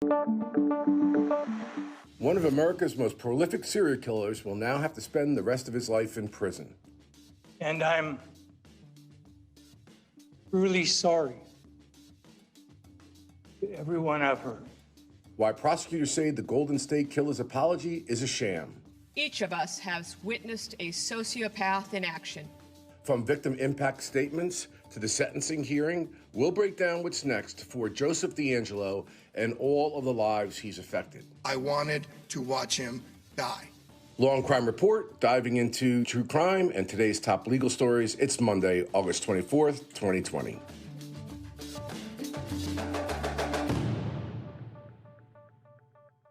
One of America's most prolific serial killers will now have to spend the rest of his life in prison. And I'm really sorry to everyone I've hurt. Why prosecutors say the Golden State Killer's apology is a sham. Each of us has witnessed a sociopath in action. From victim impact statements to the sentencing hearing, we'll break down what's next for Joseph DeAngelo and all of the lives he's affected. I wanted to watch him die. Law and Crime Report, diving into true crime and today's top legal stories. It's Monday, August 24th, 2020.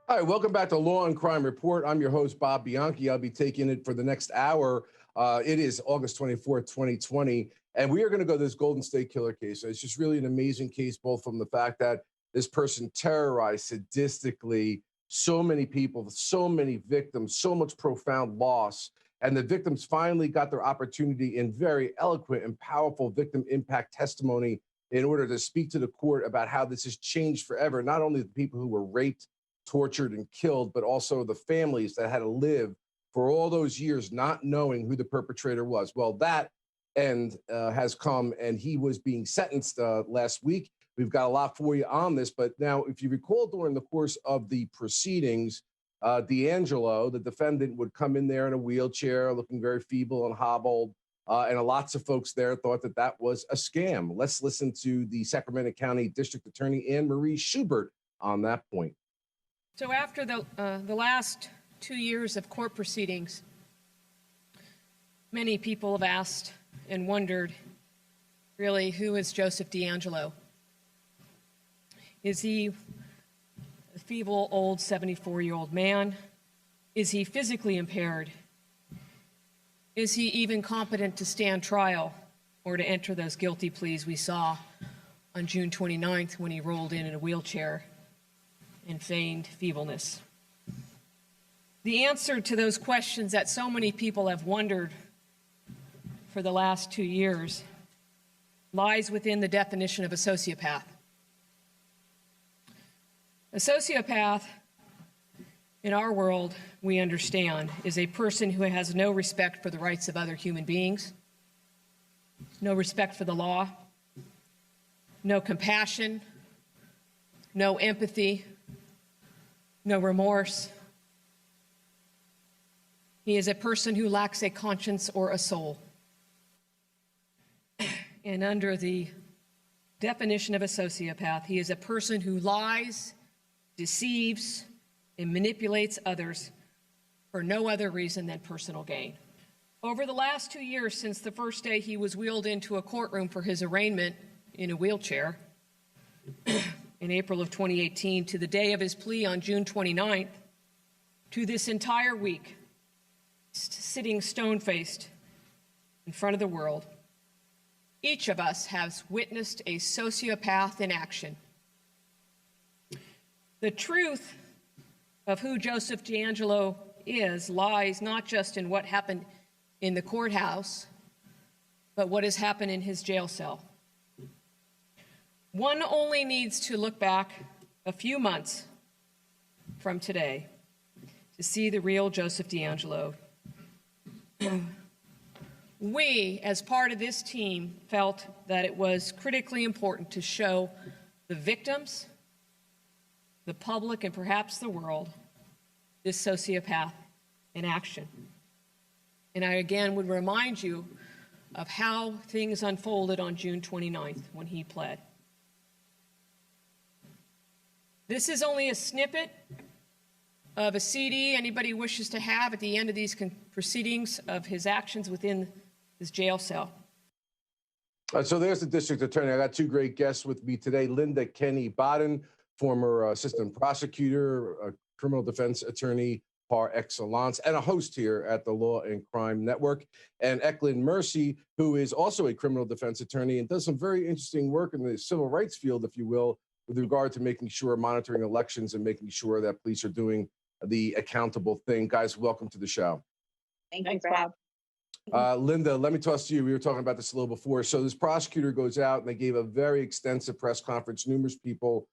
All right, welcome back to Law and Crime Report. I'm your host, Bob Bianchi. I'll be taking it for the next hour. It is August 24th, 2020, and we are going to go to this Golden State Killer case. It's just really an amazing case, both from the fact that this person terrorized sadistically so many people, so many victims, so much profound loss, and the victims finally got their opportunity in very eloquent and powerful victim impact testimony in order to speak to the court about how this has changed forever, not only the people who were raped, tortured, and killed, but also the families that had to live for all those years not knowing who the perpetrator was. Well, that end has come, and he was being sentenced last week. We've got a lot for you on this, but now, if you recall, during the course of the proceedings, DeAngelo, the defendant, would come in there in a wheelchair, looking very feeble and hobbled, and lots of folks there thought that that was a scam. Let's listen to the Sacramento County District Attorney Anne Marie Schubert on that point. So after the last 2 years of court proceedings, many people have asked and wondered, really, who is Joseph DeAngelo? Is he a feeble, old 74-year-old man? Is he physically impaired? Is he even competent to stand trial or to enter those guilty pleas we saw on June 29th when he rolled in a wheelchair and feigned feebleness? The answer to those questions that so many people have wondered for the last 2 years lies within the definition of a sociopath. A sociopath, in our world, we understand, is a person who has no respect for the rights of other human beings, no respect for the law, no compassion, no empathy, no remorse. He is a person who lacks a conscience or a soul. And under the definition of a sociopath, he is a person who lies, deceives, and manipulates others for no other reason than personal gain. Over the last 2 years, since the first day he was wheeled into a courtroom for his arraignment in a wheelchair in April of 2018, to the day of his plea on June 29th, to this entire week, sitting stone-faced in front of the world, each of us has witnessed a sociopath in action. The truth of who Joseph DeAngelo is lies not just in what happened in the courthouse, but what has happened in his jail cell. One only needs to look back a few months from today to see the real Joseph DeAngelo. We, as part of this team, felt that it was critically important to show the victims, the public, and perhaps the world, this sociopath in action. And I again would remind you of how things unfolded on June 29th when he pled. This is only a snippet of a CD anybody wishes to have at the end of these proceedings of his actions within his jail cell. So there's the district attorney. I got two great guests with me today. Linda Kenney Baden, former assistant prosecutor, a criminal defense attorney par excellence, and a host here at the Law and Crime Network. And Ecleynne Mercy, who is also a criminal defense attorney and does some very interesting work in the civil rights field, if you will, with regard to making sure, monitoring elections and making sure that police are doing the accountable thing. Guys, welcome to the show. Thanks, Bob. Linda, let me toss to you. We were talking about this a little before. So this prosecutor goes out and they gave a very extensive press conference. Numerous people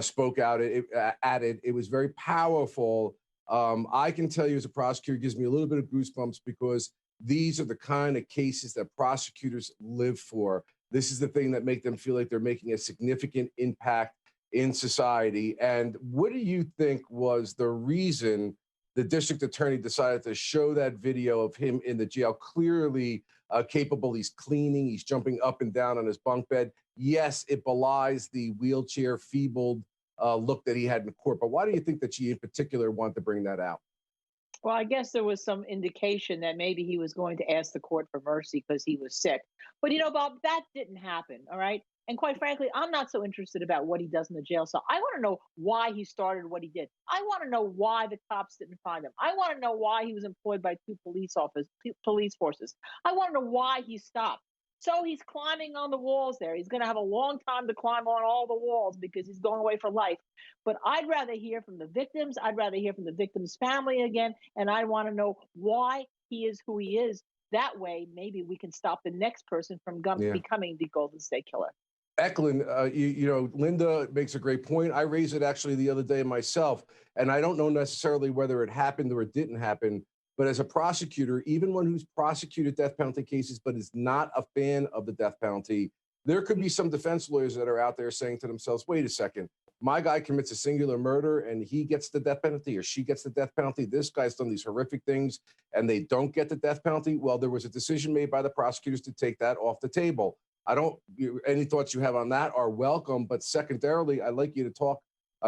spoke out at it. It was very powerful. I can tell you as a prosecutor, it gives me a little bit of goosebumps because these are the kind of cases that prosecutors live for. This is the thing that make them feel like they're making a significant impact in society. And what do you think was the reason the district attorney decided to show that video of him in the jail, clearly capable? He's cleaning, he's jumping up and down on his bunk bed. Yes, it belies the wheelchair feebled look that he had in court. But why do you think that she in particular wanted to bring that out? Well, I guess there was some indication that maybe he was going to ask the court for mercy because he was sick. But, Bob, that didn't happen. All right. And quite frankly, I'm not so interested about what he does in the jail cell. I want to know why he started what he did. I want to know why the cops didn't find him. I want to know why he was employed by two police forces. I want to know why he stopped. So he's climbing on the walls there. He's going to have a long time to climb on all the walls because he's going away for life. But I'd rather hear from the victims. I'd rather hear from the victim's family again. And I want to know why he is who he is. That way, maybe we can stop the next person from becoming the Golden State Killer. Ecleynne, Linda makes a great point. I raised it actually the other day myself, and I don't know necessarily whether it happened or it didn't happen. But as a prosecutor, even one who's prosecuted death penalty cases but is not a fan of the death penalty, there could be some defense lawyers that are out there saying to themselves, wait a second, my guy commits a singular murder and he gets the death penalty or she gets the death penalty. This guy's done these horrific things and they don't get the death penalty. Well, there was a decision made by the prosecutors to take that off the table. Any thoughts you have on that are welcome. But secondarily, I'd like you to talk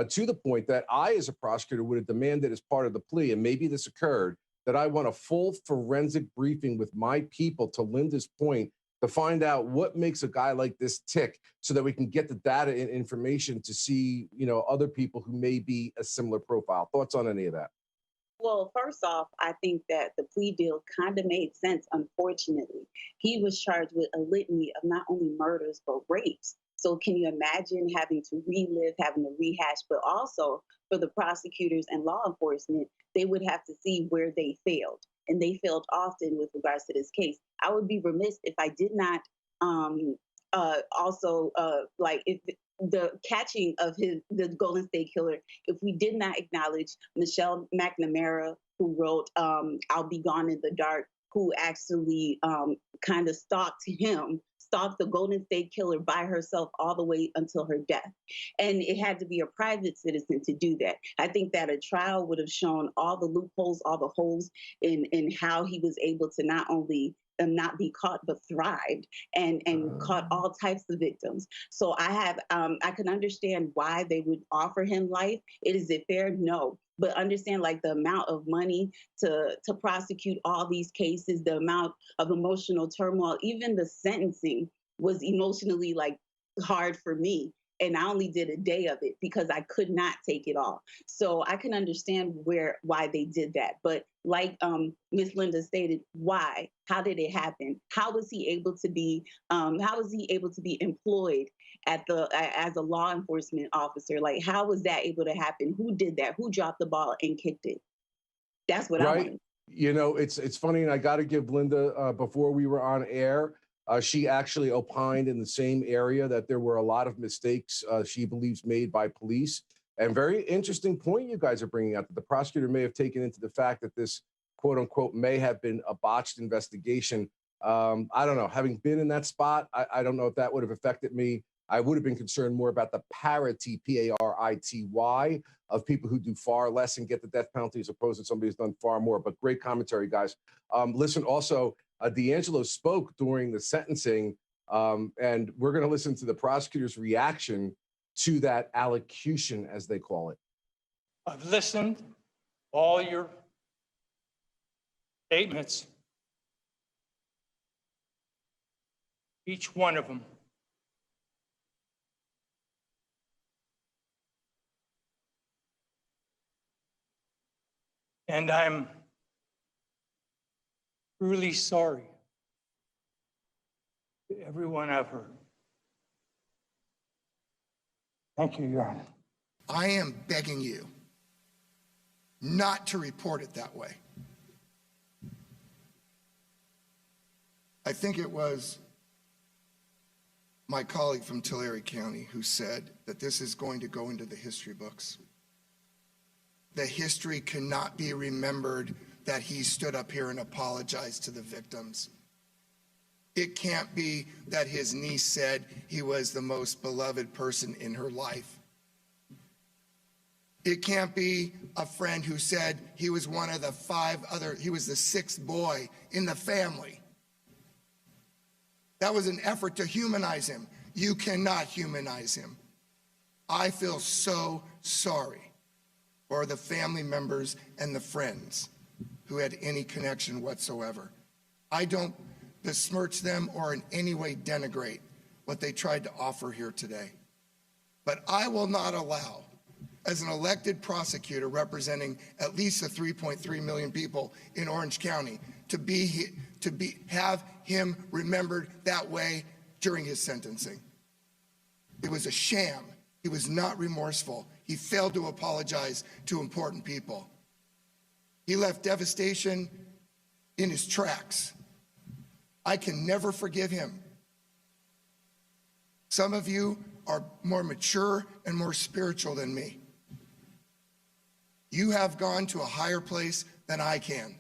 to the point that I, as a prosecutor, would have demanded as part of the plea, and maybe this occurred, that I want a full forensic briefing with my people, to Linda's point, to find out what makes a guy like this tick so that we can get the data and information to see, other people who may be a similar profile. Thoughts on any of that? Well, first off, I think that the plea deal kind of made sense, unfortunately. He was charged with a litany of not only murders, but rapes. So can you imagine having to relive, having to rehash, but also for the prosecutors and law enforcement, they would have to see where they failed. And they failed often with regards to this case. I would be remiss if I did not if the catching of the Golden State Killer, if we did not acknowledge Michelle McNamara, who wrote I'll Be Gone in the Dark, who actually kind of stalked the Golden State Killer by herself all the way until her death. And it had to be a private citizen to do that. I think that a trial would have shown all the loopholes, all the holes in how he was able to not only not be caught, but thrived and caught all types of victims. So I can understand why they would offer him life. Is it fair? No. But understand, like, the amount of money to prosecute all these cases, the amount of emotional turmoil, even the sentencing was emotionally, hard for me. And I only did a day of it because I could not take it all. So I can understand why they did that. But like Ms. Linda stated, why? How did it happen? How was he able to be? Employed as a law enforcement officer? Like, how was that able to happen? Who did that? Who dropped the ball and kicked it? That's what I want. It's funny, and I got to give Linda, before we were on air, she actually opined in the same area that there were a lot of mistakes she believes made by police. And very interesting point you guys are bringing out, that the prosecutor may have taken into the fact that this, quote unquote, may have been a botched investigation. I don't know. Having been in that spot, I don't know if that would have affected me. I would have been concerned more about the parity, P-A-R-I-T-Y, of people who do far less and get the death penalty as opposed to somebody who's done far more. But great commentary, guys. Listen, also, DeAngelo spoke during the sentencing, and we're going to listen to the prosecutor's reaction to that allocution, as they call it. I've listened to all your statements, each one of them. And I'm truly sorry to everyone I've heard. Thank you, Your Honor. I am begging you not to report it that way. I think it was my colleague from Tulare County who said that this is going to go into the history books. The history cannot be remembered that he stood up here and apologized to the victims. It can't be that his niece said he was the most beloved person in her life. It can't be a friend who said he was one of the he was the sixth boy in the family. That was an effort to humanize him. You cannot humanize him. I feel so sorry for the family members and the friends who had any connection whatsoever. I don't besmirch them or in any way denigrate what they tried to offer here today. But I will not allow, as an elected prosecutor representing at least the 3.3 million people in Orange County, to have him remembered that way during his sentencing. It was a sham. He was not remorseful. He failed to apologize to important people. He left devastation in his tracks. I can never forgive him. Some of you are more mature and more spiritual than me. You have gone to a higher place than I can.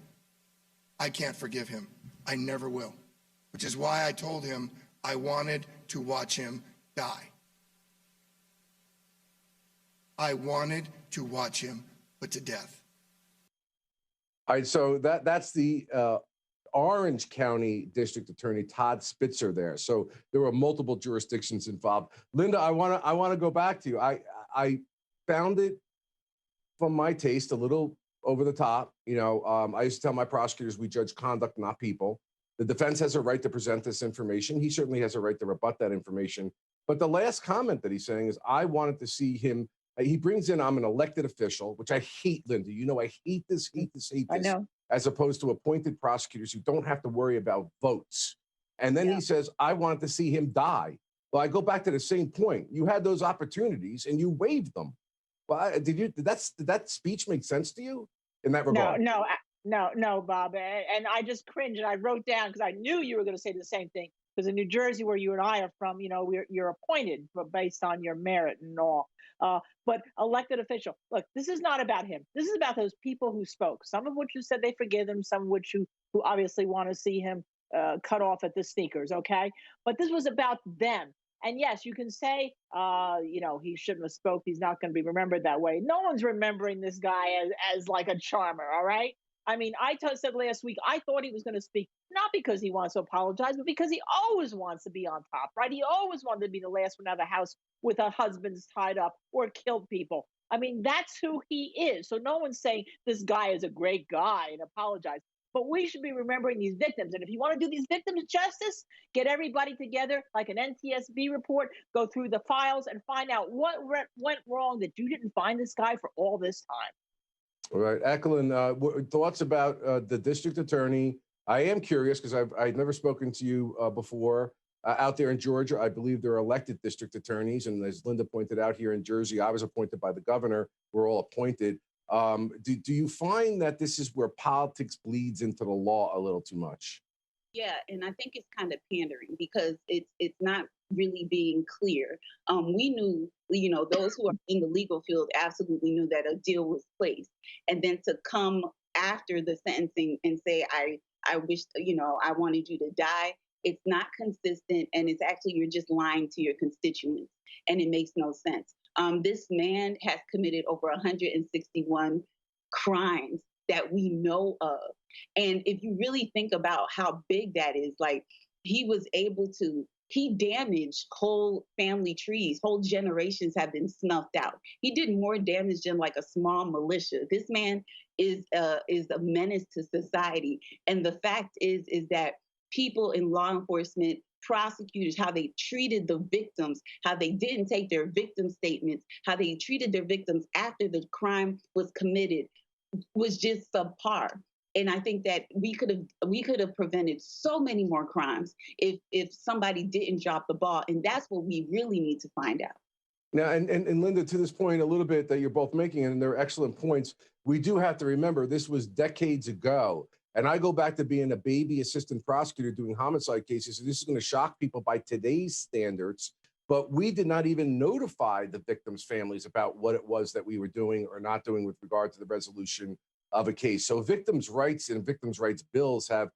I can't forgive him. I never will, which is why I told him I wanted to watch him die. I wanted to watch him put to death. All right, so that's the Orange County District Attorney Todd Spitzer there. So there were multiple jurisdictions involved. Linda, I want to go back to you. I found it, from my taste, a little over the top. I used to tell my prosecutors we judge conduct, not people. The defense has a right to present this information. He certainly has a right to rebut that information. But the last comment that he's saying is, I wanted to see him. He brings in, I'm an elected official, which I hate, Linda. I hate this. I know. As opposed to appointed prosecutors who don't have to worry about votes. And then he says, I wanted to see him die. Well, I go back to the same point. You had those opportunities and you waived them. Well, did that speech make sense to you in that regard? No, Bob. And I just cringed and I wrote down, because I knew you were going to say the same thing. Because in New Jersey, where you and I are from, you're appointed based on your merit and all. But elected official, look, this is not about him. This is about those people who spoke, some of which who said they forgive him, some of which who obviously want to see him cut off at the sneakers, okay? But this was about them. And yes, you can say, he shouldn't have spoke. He's not going to be remembered that way. No one's remembering this guy as like a charmer, all right? I mean, said last week, I thought he was going to speak, not because he wants to apologize, but because he always wants to be on top, right? He always wanted to be the last one out of the house with her husbands tied up or killed people. I mean, that's who he is. So no one's saying this guy is a great guy and apologize. But we should be remembering these victims. And if you want to do these victims justice, get everybody together like an NTSB report, go through the files and find out what went wrong that you didn't find this guy for all this time. All right, Ecleynne, thoughts about the district attorney? I am curious because I've never spoken to you before. Out there in Georgia, I believe there are elected district attorneys. And as Linda pointed out, here in Jersey, I was appointed by the governor. We're all appointed. Do you find that this is where politics bleeds into the law a little too much? Yeah, and I think it's kind of pandering because it's not really being clear. We knew, those who are in the legal field absolutely knew that a deal was placed. And then to come after the sentencing and say, I wish, I wanted you to die, it's not consistent. And it's actually, you're just lying to your constituents. And it makes no sense. This man has committed over 161 crimes that we know of. And if you really think about how big that is, like he damaged whole family trees, whole generations have been snuffed out. He did more damage than like a small militia. This man is a menace to society. And the fact is that people in law enforcement, prosecutors, how they treated the victims, how they didn't take their victim statements, how they treated their victims after the crime was committed was just subpar. And I think that we could have prevented so many more crimes if somebody didn't drop the ball. And that's what we really need to find out. Now, and Linda, to this point, a little bit that you're both making, and they're excellent points, we do have to remember this was decades ago. And I go back to being a baby assistant prosecutor doing homicide cases. And this is going to shock people by today's standards. But we did not even notify the victims' families about what it was that we were doing or not doing with regard to the resolution of a case. So victims' rights and victims' rights bills have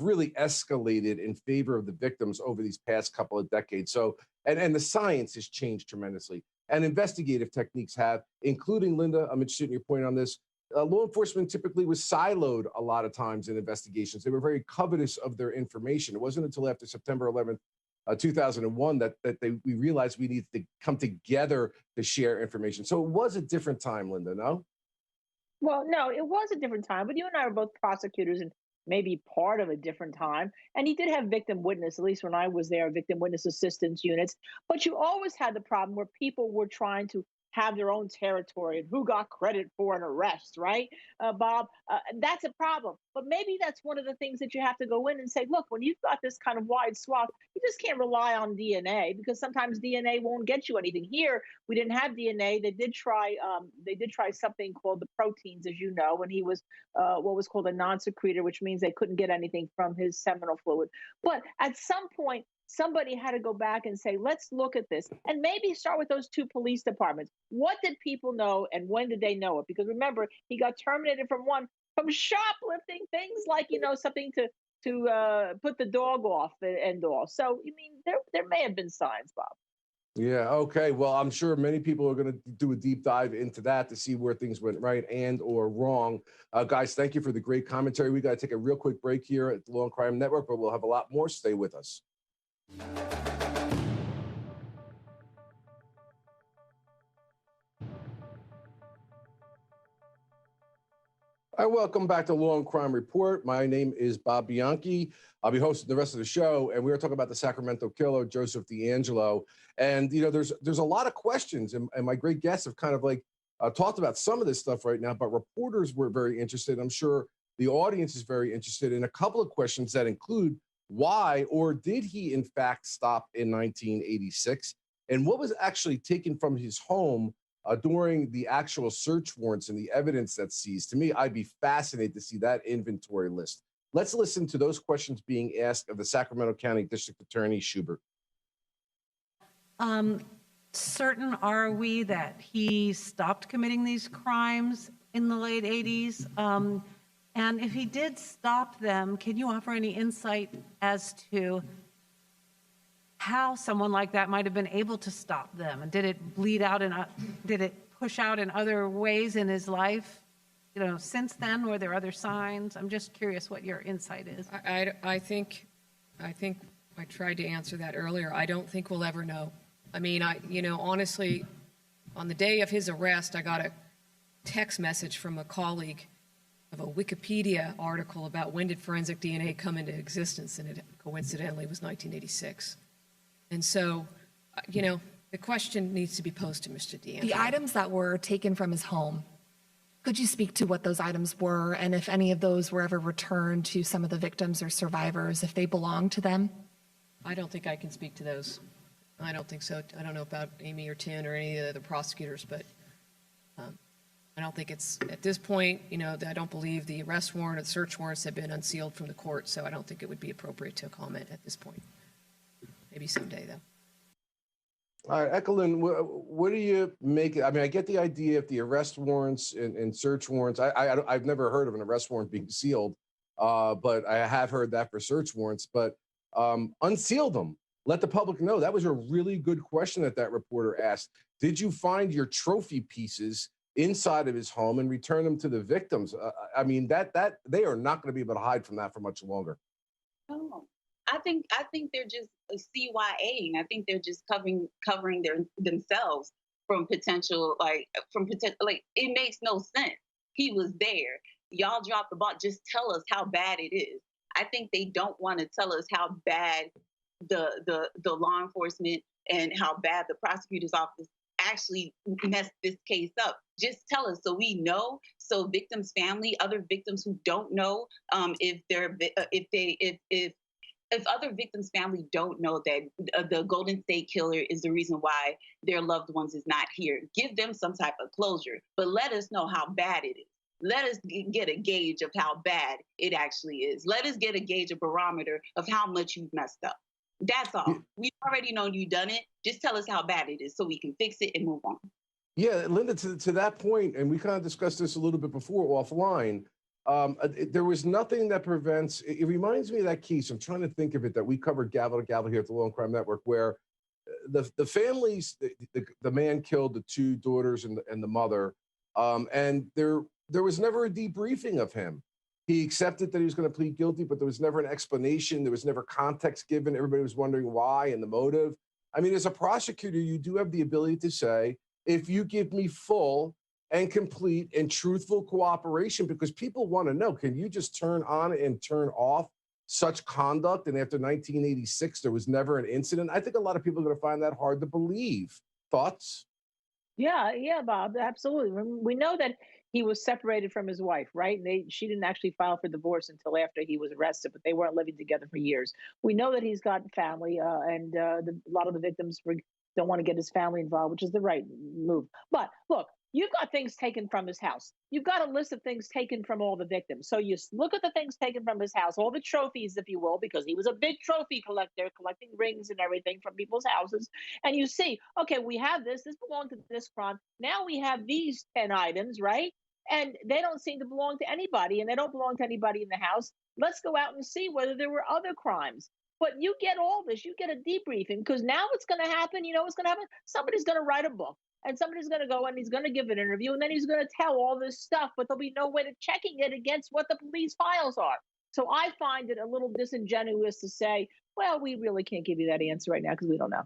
really escalated in favor of the victims over these past couple of decades. So, and the science has changed tremendously. And investigative techniques have, including, Linda, I'm interested in your point on this. Law enforcement typically was siloed a lot of times in investigations. They were very covetous of their information. It wasn't until after September 11th, 2001 that we realized we needed to come together to share information. So it was a different time, Linda, no? Well, no, it was a different time, but you and I are both prosecutors and maybe part of a different time. And he did have victim witness, at least when I was there, victim witness assistance units. But you always had the problem where people were trying to have their own territory and who got credit for an arrest, right, Bob? That's a problem. But maybe that's one of the things that you have to go in and say, look, when you've got this kind of wide swath, you just can't rely on DNA because sometimes DNA won't get you anything. Here, we didn't have DNA. They did try something called the proteins, as you know, and he was what was called a non-secretor, which means they couldn't get anything from his seminal fluid. But at some point, somebody had to go back and say, let's look at this and maybe start with those two police departments. What did people know and when did they know it? Because remember, he got terminated from shoplifting, things like, something to put the dog off and all. So, there may have been signs, Bob. Yeah, okay. Well, I'm sure many people are going to do a deep dive into that to see where things went right and or wrong. Guys, thank you for the great commentary. We got to take a real quick break here at the Law and Crime Network, but we'll have a lot more. Stay with us. Hi, welcome back to Law and Crime Report. My name is Bob Bianchi. I'll be hosting the rest of the show, and we are talking about the Sacramento killer, Joseph DeAngelo. And there's a lot of questions, and my great guests have kind of talked about some of this stuff right now. But reporters were very interested. I'm sure the audience is very interested in a couple of questions that include why or did he in fact stop in 1986, and what was actually taken from his home during the actual search warrants and the evidence that's seized. To me, I'd be fascinated to see that inventory list. Let's listen to those questions being asked of the Sacramento County District Attorney Schubert. Certain are we that he stopped committing these crimes in the late 80s? And if he did stop them, can you offer any insight as to how someone like that might have been able to stop them? And did it bleed out and did it push out in other ways in his life? Since then, were there other signs? I'm just curious what your insight is. I think I tried to answer that earlier. I don't think we'll ever know. I mean, honestly, on the day of his arrest, I got a text message from a colleague of a Wikipedia article about when did forensic DNA come into existence, and it coincidentally was 1986. And so, the question needs to be posed to Mr. DeAngelo. The items that were taken from his home, could you speak to what those items were and if any of those were ever returned to some of the victims or survivors, if they belonged to them? I don't think I can speak to those. I don't think so. I don't know about Amy or Tin or any of the prosecutors, but I don't think it's, at this point, I don't believe the arrest warrant or the search warrants have been unsealed from the court, so I don't think it would be appropriate to comment at this point. Maybe someday, though. All right, Ecleynne, what do you make? I mean, I get the idea of the arrest warrants and search warrants. I've never heard of an arrest warrant being sealed, but I have heard that for search warrants. But unseal them. Let the public know. That was a really good question that reporter asked. Did you find your trophy pieces inside of his home and return them to the victims? I mean, that they are not going to be able to hide from that for much longer. Oh, I think they're just CYAing. I think they're just covering themselves from potential. It makes no sense. He was there. Y'all dropped the ball. Just tell us how bad it is. I think they don't want to tell us how bad the law enforcement and how bad the prosecutor's office actually messed this case up. Just tell us so we know, so victims' family, other victims who don't know, if other victims' family don't know that the Golden State Killer is the reason why their loved ones is not here, give them some type of closure, but let us know how bad it is. Let us get a gauge of how bad it actually is. Let us get a gauge, a barometer of how much you've messed up. That's all. We already know you've done it. Just tell us how bad it is so we can fix it and move on. Yeah, Linda, to that point, and we kind of discussed this a little bit before offline, there was nothing that prevents, it reminds me of that case, I'm trying to think of it, that we covered gavel to gavel here at the Law and Crime Network, where the families, the man killed the two daughters and the mother, and there was never a debriefing of him. He accepted that he was going to plead guilty, but there was never an explanation. There was never context given. Everybody was wondering why and the motive. I mean, as a prosecutor, you do have the ability to say, if you give me full and complete and truthful cooperation, because people want to know, can you just turn on and turn off such conduct? And after 1986, there was never an incident. I think a lot of people are going to find that hard to believe. Thoughts? Yeah, Bob, absolutely. We know that he was separated from his wife, right? She didn't actually file for divorce until after he was arrested, but they weren't living together for years. We know that he's got family, and a lot of the victims don't want to get his family involved, which is the right move. But look, you've got things taken from his house. You've got a list of things taken from all the victims. So you look at the things taken from his house, all the trophies, if you will, because he was a big trophy collector, collecting rings and everything from people's houses. And you see, okay, we have this belonged to this crime. Now we have these 10 items, right? And they don't seem to belong to anybody, and they don't belong to anybody in the house. Let's go out and see whether there were other crimes. But you get all this, you get a debriefing, because now what's going to happen, what's going to happen? Somebody's going to write a book, and somebody's going to go and he's going to give an interview, and then he's going to tell all this stuff, but there'll be no way to checking it against what the police files are. So I find it a little disingenuous to say, well, we really can't give you that answer right now because we don't know.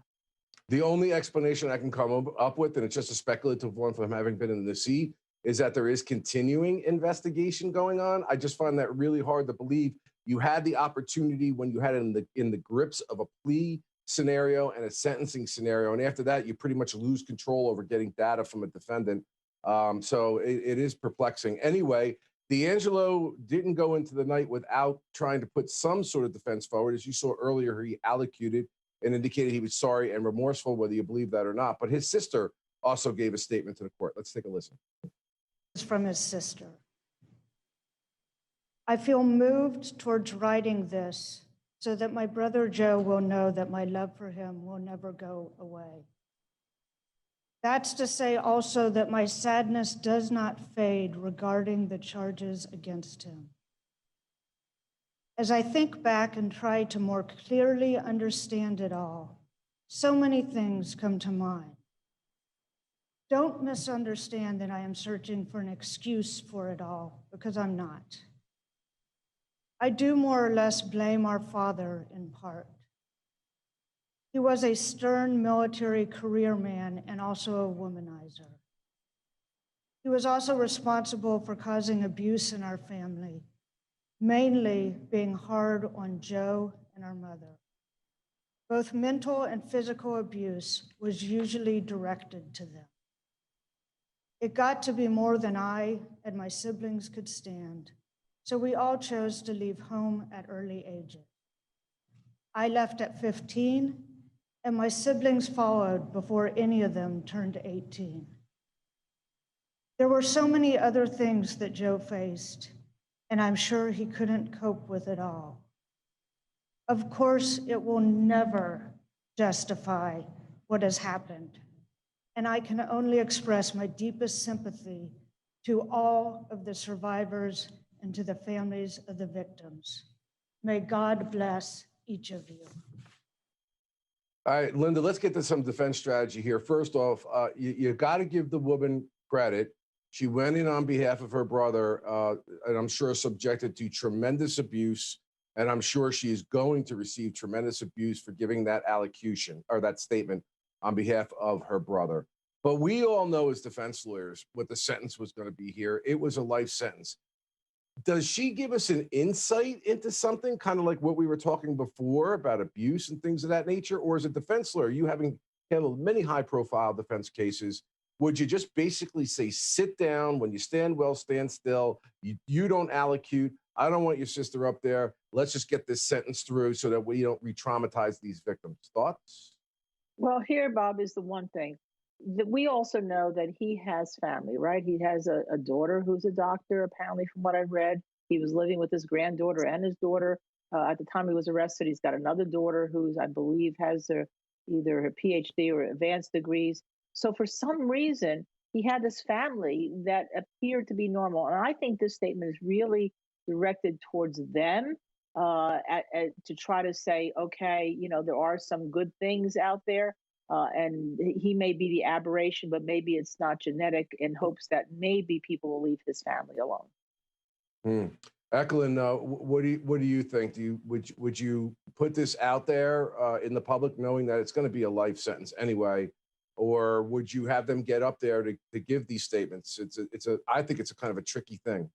The only explanation I can come up with, and it's just a speculative one from having been in the seat, is that there is continuing investigation going on. I just find that really hard to believe. You had the opportunity when you had it in the grips of a plea scenario and a sentencing scenario, and after that, you pretty much lose control over getting data from a defendant. So it is perplexing. Anyway, DeAngelo didn't go into the night without trying to put some sort of defense forward. As you saw earlier, he allocuted and indicated he was sorry and remorseful, whether you believe that or not. But his sister also gave a statement to the court. Let's take a listen. From his sister. I feel moved towards writing this so that my brother Joe will know that my love for him will never go away. That's to say also that my sadness does not fade regarding the charges against him. As I think back and try to more clearly understand it all, so many things come to mind. Don't misunderstand that I am searching for an excuse for it all, because I'm not. I do more or less blame our father in part. He was a stern military career man and also a womanizer. He was also responsible for causing abuse in our family, mainly being hard on Joe and our mother. Both mental and physical abuse was usually directed to them. It got to be more than I and my siblings could stand, so we all chose to leave home at early ages. I left at 15, and my siblings followed before any of them turned 18. There were so many other things that Joe faced, and I'm sure he couldn't cope with it all. Of course, it will never justify what has happened, and I can only express my deepest sympathy to all of the survivors and to the families of the victims. May God bless each of you. All right, Linda, let's get to some defense strategy here. First off, you got to give the woman credit. She went in on behalf of her brother, and I'm sure subjected to tremendous abuse, and I'm sure she is going to receive tremendous abuse for giving that allocution or that statement on behalf of her brother. But we all know as defense lawyers what the sentence was going to be here. It was a life sentence. Does she give us an insight into something, kind of like what we were talking before about abuse and things of that nature? Or as a defense lawyer, you having handled many high-profile defense cases, would you just basically say, sit down, when you stand well, stand still, you don't allocute, I don't want your sister up there, let's just get this sentence through so that we don't re-traumatize these victims? Thoughts? Well, here, Bob, is the one thing. we also know that he has family, right? He has a daughter who's a doctor, apparently, from what I've read. He was living with his granddaughter and his daughter. At the time he was arrested, he's got another daughter who's, I believe, has either her PhD or advanced degrees. So for some reason, he had this family that appeared to be normal. And I think this statement is really directed towards them to try to say, okay, there are some good things out there. And he may be the aberration, but maybe it's not genetic, in hopes that maybe people will leave his family alone. Ecleynne, what do you think? Would you put this out there in the public, knowing that it's going to be a life sentence anyway, or would you have them get up there to give these statements? I think it's a kind of a tricky thing.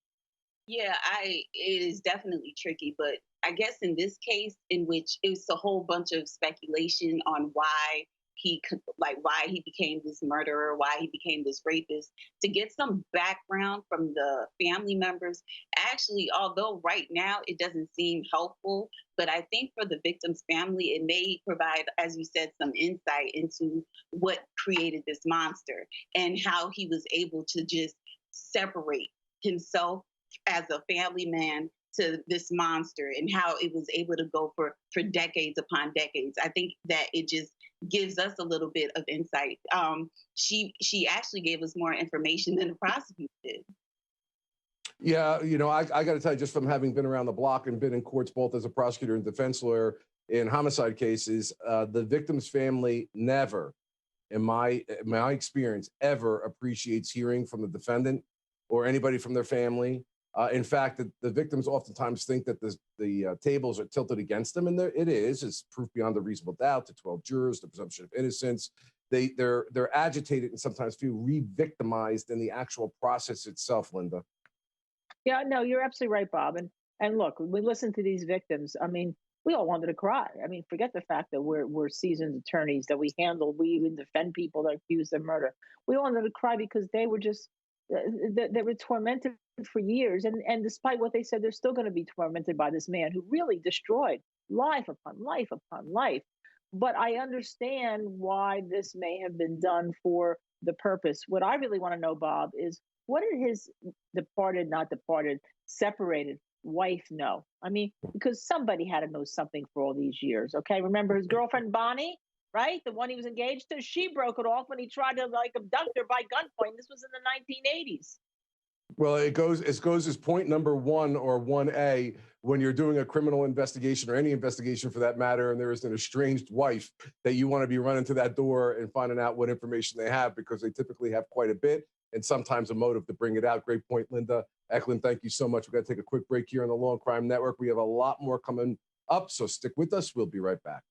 Yeah, it is definitely tricky, but I guess in this case, in which it's a whole bunch of speculation on why he became this murderer, why he became this rapist, to get some background from the family members. Actually, although right now it doesn't seem helpful, but I think for the victim's family, it may provide, as you said, some insight into what created this monster and how he was able to just separate himself as a family man to this monster, and how it was able to go for decades upon decades. I think that it just gives us a little bit of insight. She actually gave us more information than the prosecutor did. Yeah, I got to tell you, just from having been around the block and been in courts both as a prosecutor and defense lawyer in homicide cases, the victim's family never, in my experience, ever appreciates hearing from the defendant or anybody from their family. In fact, the victims oftentimes think that the tables are tilted against them, and it's proof beyond a reasonable doubt to 12 jurors, the presumption of innocence. They're agitated and sometimes feel re-victimized in the actual process itself, Linda. Yeah, no, you're absolutely right, Bob. And look, when we listen to these victims, I mean, we all wanted to cry. I mean, forget the fact that we're seasoned attorneys, that we even defend people that accuse of murder. We all wanted to cry because they were just they were tormented for years, and despite what they said, they're still going to be tormented by this man who really destroyed life upon life upon life. But I understand why this may have been done for the purpose. What I really want to know, Bob, is what did his separated wife know? I mean, because somebody had to know something for all these years. Okay, remember his girlfriend Bonnie, right? The one he was engaged to. She broke it off when he tried to abduct her by gunpoint. This was in the 1980s. Well, it goes as point number 1 or 1A when you're doing a criminal investigation or any investigation for that matter, and there is an estranged wife, that you want to be running to that door and finding out what information they have, because they typically have quite a bit and sometimes a motive to bring it out. Great point, Linda. Ecleynne, thank you so much. We've got to take a quick break here on the Law and Crime Network. We have a lot more coming up, so stick with us. We'll be right back.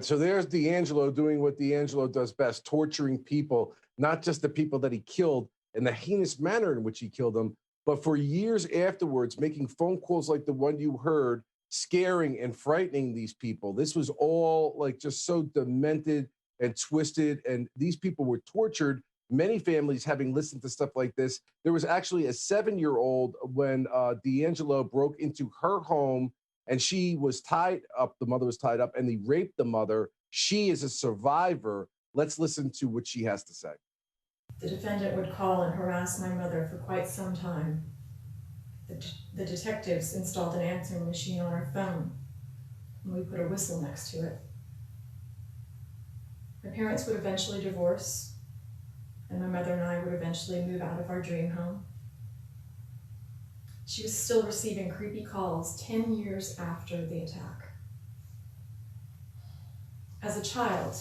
So there's DeAngelo doing what DeAngelo does best, torturing people, not just the people that he killed in the heinous manner in which he killed them, but for years afterwards, making phone calls like the one you heard, scaring and frightening these people. This was all just so demented and twisted, and these people were tortured. Many families having listened to stuff like this. There was actually a 7-year-old when DeAngelo broke into her home, and she was tied up. The mother was tied up, and he raped the mother. She is a survivor. Let's listen to what she has to say. The defendant would call and harass my mother for quite some time. The detectives installed an answering machine on our phone, and we put a whistle next to it. My parents would eventually divorce, and my mother and I would eventually move out of our dream home. She was still receiving creepy calls 10 years after the attack. As a child,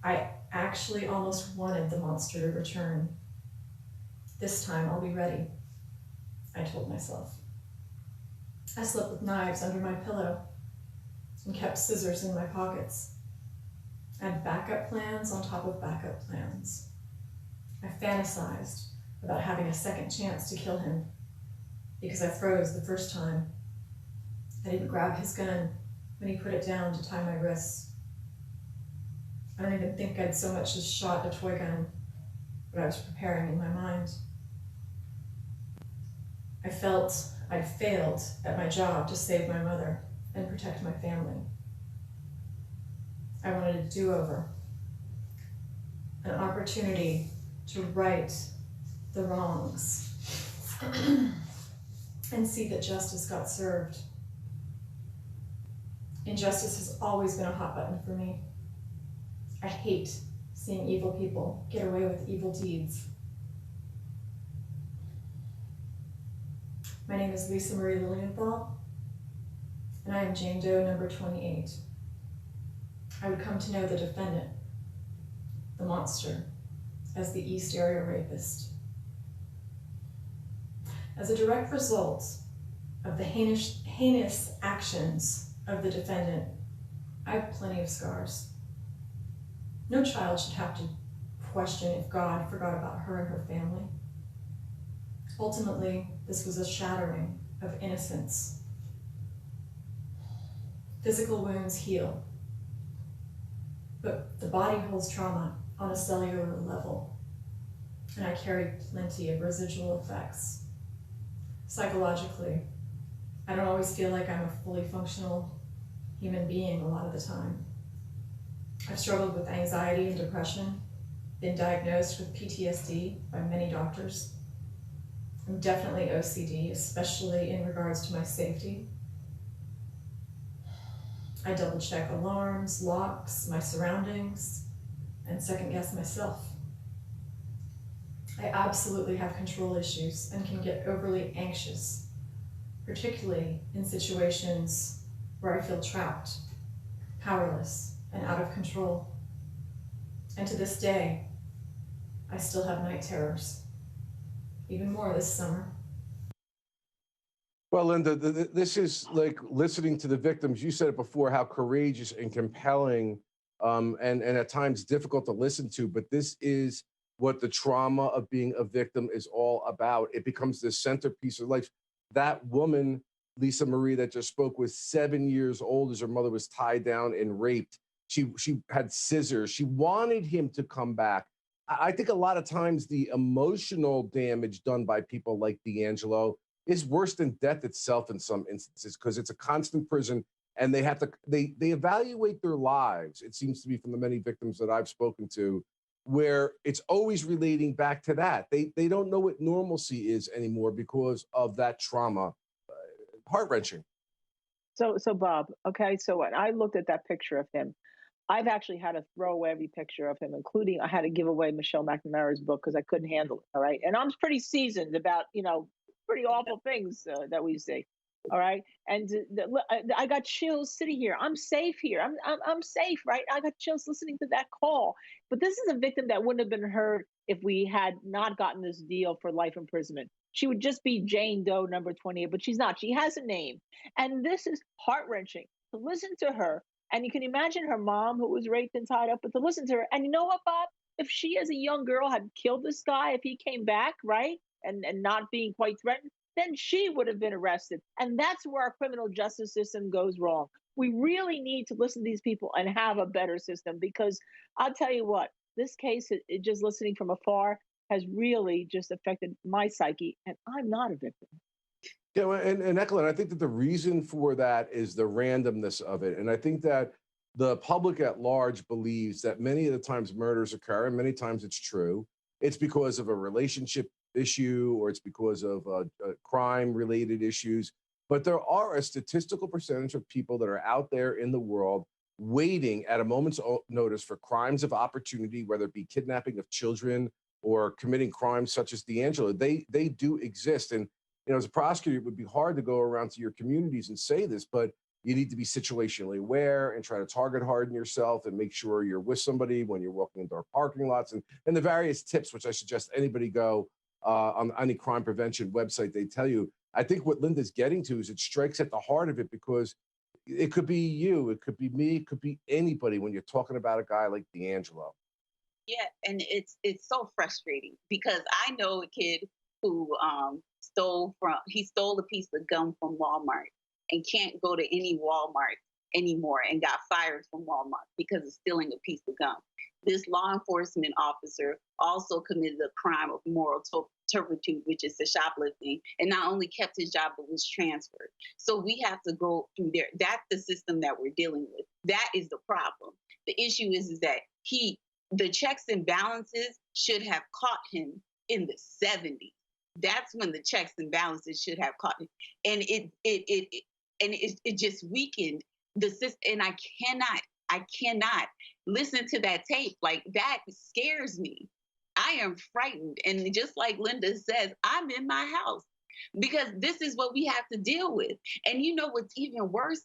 I actually almost wanted the monster to return. This time I'll be ready, I told myself. I slept with knives under my pillow and kept scissors in my pockets. I had backup plans on top of backup plans. I fantasized about having a second chance to kill him because I froze the first time. I didn't grab his gun when he put it down to tie my wrists. I don't even think I'd so much as shot a toy gun, but I was preparing in my mind. I felt I'd failed at my job to save my mother and protect my family. I wanted a do-over, an opportunity to right the wrongs and see that justice got served. Injustice has always been a hot button for me. I hate seeing evil people get away with evil deeds. My name is Lisa Marie Lilienthal, and I am Jane Doe number 28. I would come to know the defendant, the monster, as the East Area Rapist. As a direct result of the heinous actions of the defendant, I have plenty of scars. No child should have to question if God forgot about her and her family. Ultimately, this was a shattering of innocence. Physical wounds heal, but the body holds trauma on a cellular level, and I carry plenty of residual effects. Psychologically, I don't always feel like I'm a fully functional human being a lot of the time. I've struggled with anxiety and depression, been diagnosed with PTSD by many doctors. I'm definitely OCD, especially in regards to my safety. I double check alarms, locks, my surroundings, and second guess myself. I absolutely have control issues and can get overly anxious, particularly in situations where I feel trapped, powerless, and out of control. And to this day, I still have night terrors. Even more this summer. Well, Linda, this is like listening to the victims. You said it before, how courageous and compelling and at times difficult to listen to, but this is what the trauma of being a victim is all about. It becomes the centerpiece of life. That woman, Lisa Marie, that just spoke, was 7 years old as her mother was tied down and raped. She had scissors. She wanted him to come back. I think a lot of times the emotional damage done by people like DeAngelo is worse than death itself in some instances, because it's a constant prison and they have to, they evaluate their lives. It seems to be, from the many victims that I've spoken to, where it's always relating back to that. They don't know what normalcy is anymore because of that trauma. Heart-wrenching. So Bob, okay, so when I looked at that picture of him, I've actually had to throw away every picture of him, including I had to give away Michelle McNamara's book because I couldn't handle it. All right. And I'm pretty seasoned about, pretty awful things that we see. All right. And I got chills sitting here. I'm safe here. I'm safe. Right. I got chills listening to that call. But this is a victim that wouldn't have been heard if we had not gotten this deal for life imprisonment. She would just be Jane Doe number 28, but she's not. She has a name. And this is heart-wrenching to listen to her. And you can imagine her mom, who was raped and tied up, but to listen to her. And you know what, Bob? If she, as a young girl, had killed this guy, if he came back, right, and not being quite threatened, then she would have been arrested. And that's where our criminal justice system goes wrong. We really need to listen to these people and have a better system, because I'll tell you what, this case, just listening from afar, has really just affected my psyche, and I'm not a victim. Yeah, well, and Ecleynne, I think that the reason for that is the randomness of it. And I think that the public at large believes that many of the times murders occur, and many times it's true, it's because of a relationship issue or it's because of crime-related issues. But there are a statistical percentage of people that are out there in the world waiting at a moment's notice for crimes of opportunity, whether it be kidnapping of children or committing crimes such as DeAngelo. They do exist. And as a prosecutor, it would be hard to go around to your communities and say this, but you need to be situationally aware and try to target harden yourself and make sure you're with somebody when you're walking into our parking lots, and the various tips, which I suggest anybody go on any crime prevention website. They tell you. I think what Linda's getting to is it strikes at the heart of it, because it could be you, it could be me, it could be anybody when you're talking about a guy like DeAngelo. Yeah, and it's so frustrating because I know a kid who stole a piece of gum from Walmart and can't go to any Walmart anymore and got fired from Walmart because of stealing a piece of gum. This law enforcement officer also committed a crime of moral turpitude, which is the shoplifting, and not only kept his job but was transferred. So we have to go through there. That's the system that we're dealing with. That is the problem. The issue is that the checks and balances should have caught him in the 70s. That's when the checks and balances should have caught him, and it just weakened the system. And I cannot listen to that tape. Like, that scares me. I am frightened, and just like Linda says, I'm in my house because this is what we have to deal with. And you know what's even worse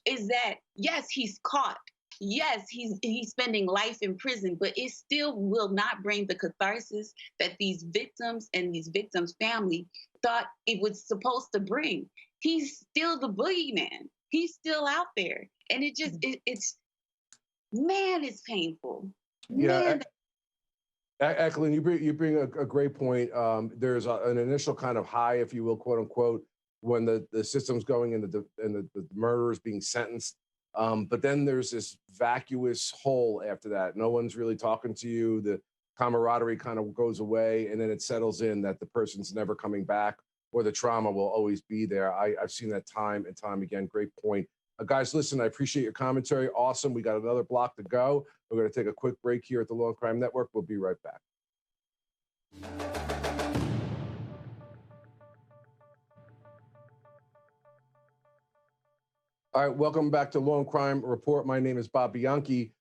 is that yes, he's caught. Yes, he's spending life in prison, but it still will not bring the catharsis that these victims and these victims' family thought it was supposed to bring. He's still the boogeyman. He's still out there. And it just, it's painful. Yeah. Ecleynne, you bring a great point. There's an initial kind of high, if you will, quote unquote, when the system's going and the murderer is being sentenced. But then there's this vacuous hole after that. No one's really talking to you. The camaraderie kind of goes away, and then it settles in that the person's never coming back, or the trauma will always be there. I've seen that time and time again. Great point. Guys, listen, I appreciate your commentary. Awesome. We got another block to go. We're going to take a quick break here at the Law and Crime Network. We'll be right back. All right, welcome back to Law and Crime Report. My name is Bob Bianchi.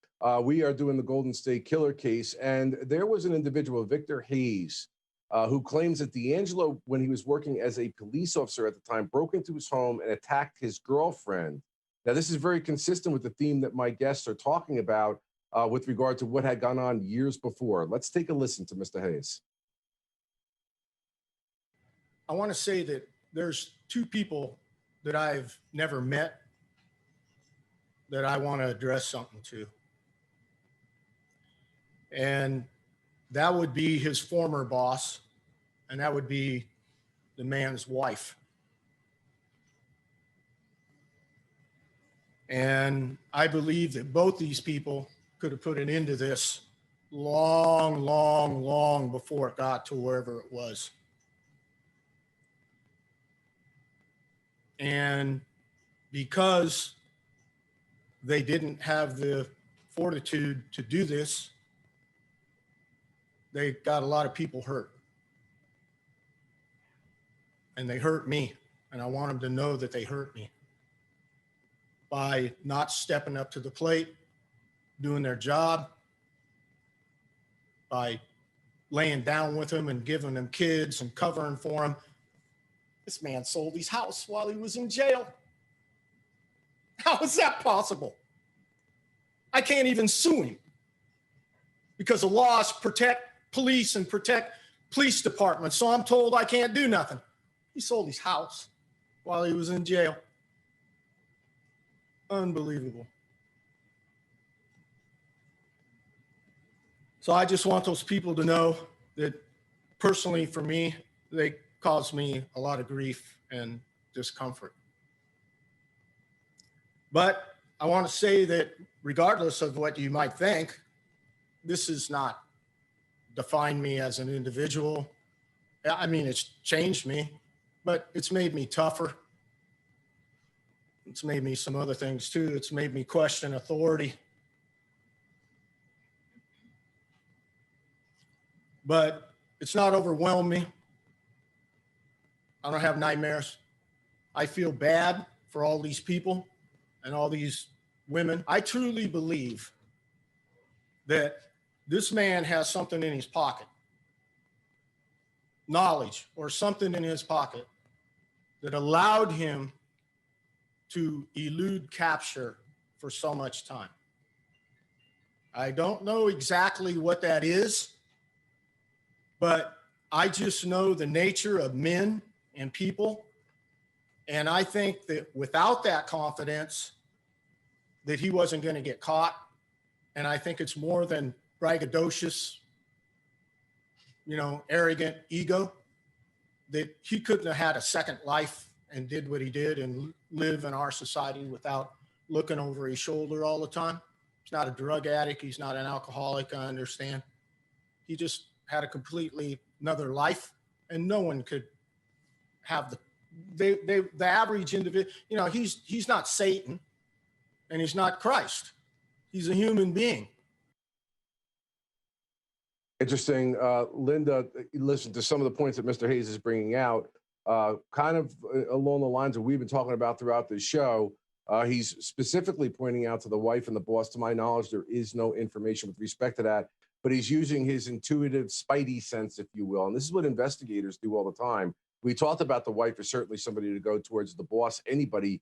We are doing the Golden State Killer case, and there was an individual, Victor Hayes, who claims that DeAngelo, when he was working as a police officer at the time, broke into his home and attacked his girlfriend. Now, this is very consistent with the theme that my guests are talking about with regard to what had gone on years before. Let's take a listen to Mr. Hayes. I want to say that there's two people that I've never met that I want to address something to. And that would be his former boss, and that would be the man's wife. And I believe that both these people could have put an end to this long before it got to wherever it was. And because they didn't have the fortitude to do this, they got a lot of people hurt. And they hurt me. And I want them to know that they hurt me by not stepping up to the plate, doing their job, by laying down with them and giving them kids and covering for them. This man sold his house while he was in jail. How is that possible? I can't even sue him because the laws protect police and protect police departments. So I'm told I can't do nothing. He sold his house while he was in jail. Unbelievable. So I just want those people to know that personally for me, they caused me a lot of grief and discomfort. But I want to say that regardless of what you might think, this has not defined me as an individual. I mean, it's changed me, but it's made me tougher. It's made me some other things too. It's made me question authority. But it's not overwhelmed me. I don't have nightmares. I feel bad for all these people and all these women. I truly believe that this man has something in his pocket, knowledge or something in his pocket that allowed him to elude capture for so much time. I don't know exactly what that is, but I just know the nature of men and people. And I think that without that confidence, that he wasn't going to get caught. And I think it's more than braggadocious, arrogant ego, that he couldn't have had a second life and did what he did and live in our society without looking over his shoulder all the time. He's not a drug addict. He's not an alcoholic, I understand. He just had a completely another life, and no one could have the average individual. He's not Satan and he's not Christ. He's a human being. Interesting. Linda, listen to some of the points that Mr. Hayes is bringing out, kind of along the lines of we've been talking about throughout the show. He's specifically pointing out to the wife and the boss, to my knowledge, there is no information with respect to that, but he's using his intuitive spidey sense, if you will. And this is what investigators do all the time. We talked about the wife is certainly somebody to go towards the boss. Anybody,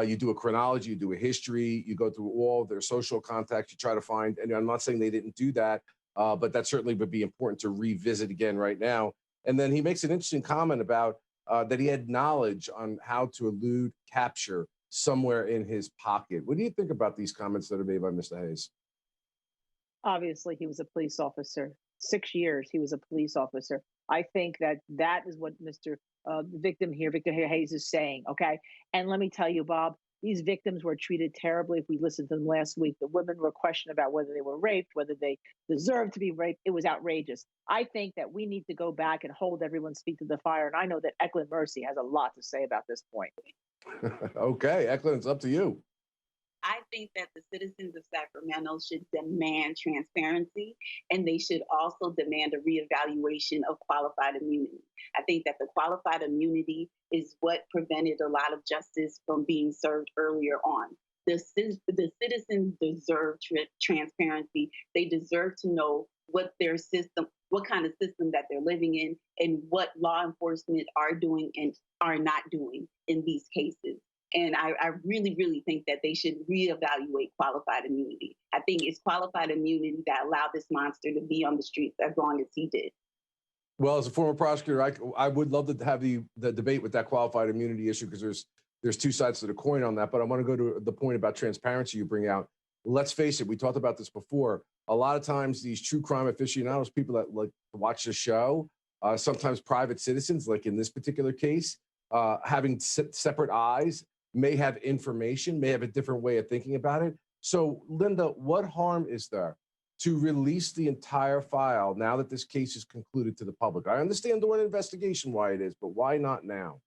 you do a chronology, you do a history, you go through all of their social contacts, you try to find, and I'm not saying they didn't do that, but that certainly would be important to revisit again right now. And then he makes an interesting comment about that he had knowledge on how to elude capture somewhere in his pocket. What do you think about these comments that are made by Mr. Hayes? Obviously, he was a police officer. 6 years, he was a police officer. I think that is what the victim here, Victor Hayes, is saying, okay? And let me tell you, Bob, these victims were treated terribly. If we listened to them last week, the women were questioned about whether they were raped, whether they deserved to be raped. It was outrageous. I think that we need to go back and hold everyone's feet to the fire. And I know that Ecleynne Mercy has a lot to say about this point. Okay, Ecleynne, it's up to you. I think that the citizens of Sacramento should demand transparency, and they should also demand a reevaluation of qualified immunity. I think that the qualified immunity is what prevented a lot of justice from being served earlier on. The citizens deserve transparency. They deserve to know what kind of system that they're living in, and what law enforcement are doing and are not doing in these cases. And I really, really think that they should reevaluate qualified immunity. I think it's qualified immunity that allowed this monster to be on the streets as long as he did. Well, as a former prosecutor, I would love to have the debate with that qualified immunity issue, because there's two sides to the coin on that. But I want to go to the point about transparency you bring out. Let's face it, we talked about this before. A lot of times these true crime aficionados, people that like to watch the show, sometimes private citizens, like in this particular case, having separate eyes, may have information, may have a different way of thinking about it. So, Linda, what harm is there to release the entire file now that this case is concluded to the public? I understand doing an investigation why it is, but why not now?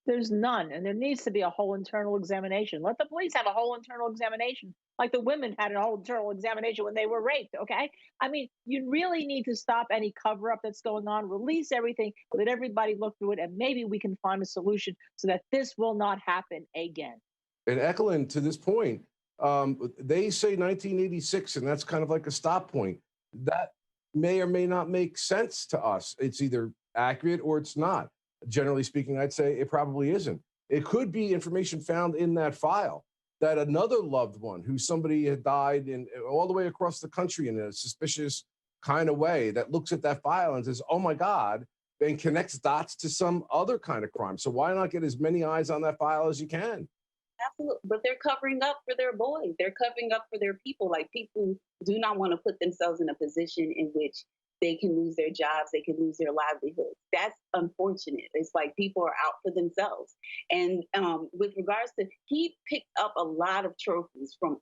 There's none, and there needs to be a whole internal examination. Let the police have a whole internal examination, like the women had a whole internal examination when they were raped, okay? I mean, you really need to stop any cover-up that's going on, release everything, let everybody look through it, and maybe we can find a solution so that this will not happen again. And Ecleynne, to this point, they say 1986, and that's kind of like a stop point. That may or may not make sense to us. It's either accurate or it's not. Generally speaking, I'd say it probably isn't. It could be information found in that file that another loved one who somebody had died in all the way across the country in a suspicious kind of way, that looks at that file and says, oh my God, and connects dots to some other kind of crime. So why not get as many eyes on that file as you can? Absolutely. But they're covering up for their boys. They're covering up for their people. Like, people do not want to put themselves in a position in which they can lose their jobs, they can lose their livelihoods. That's unfortunate. It's like people are out for themselves. And with regards to, he picked up a lot of trophies from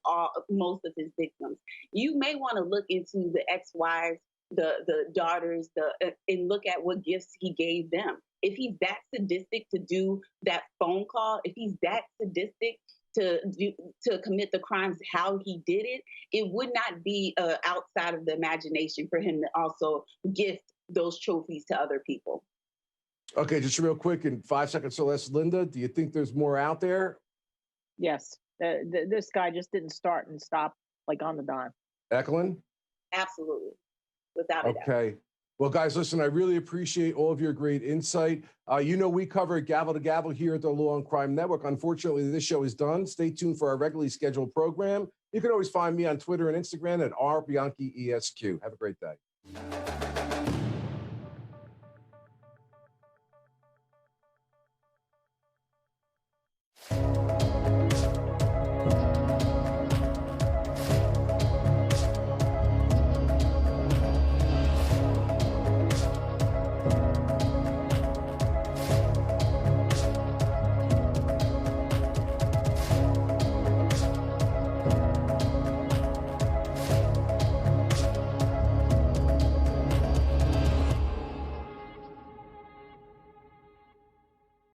most of his victims. You may want to look into the ex-wives, the daughters, and look at what gifts he gave them. If he's that sadistic to do that phone call, if he's that sadistic to commit the crimes how he did it, it would not be outside of the imagination for him to also gift those trophies to other people. Okay, just real quick, in 5 seconds or less, Linda, do you think there's more out there? Yes, this guy just didn't start and stop like on the dime. Ecleynne? Absolutely, without a doubt. Okay. Well, guys, listen, I really appreciate all of your great insight. You know, we cover Gavel to Gavel here at the Law and Crime Network. Unfortunately, this show is done. Stay tuned for our regularly scheduled program. You can always find me on Twitter and Instagram at @RBianchiESQ. Have a great day.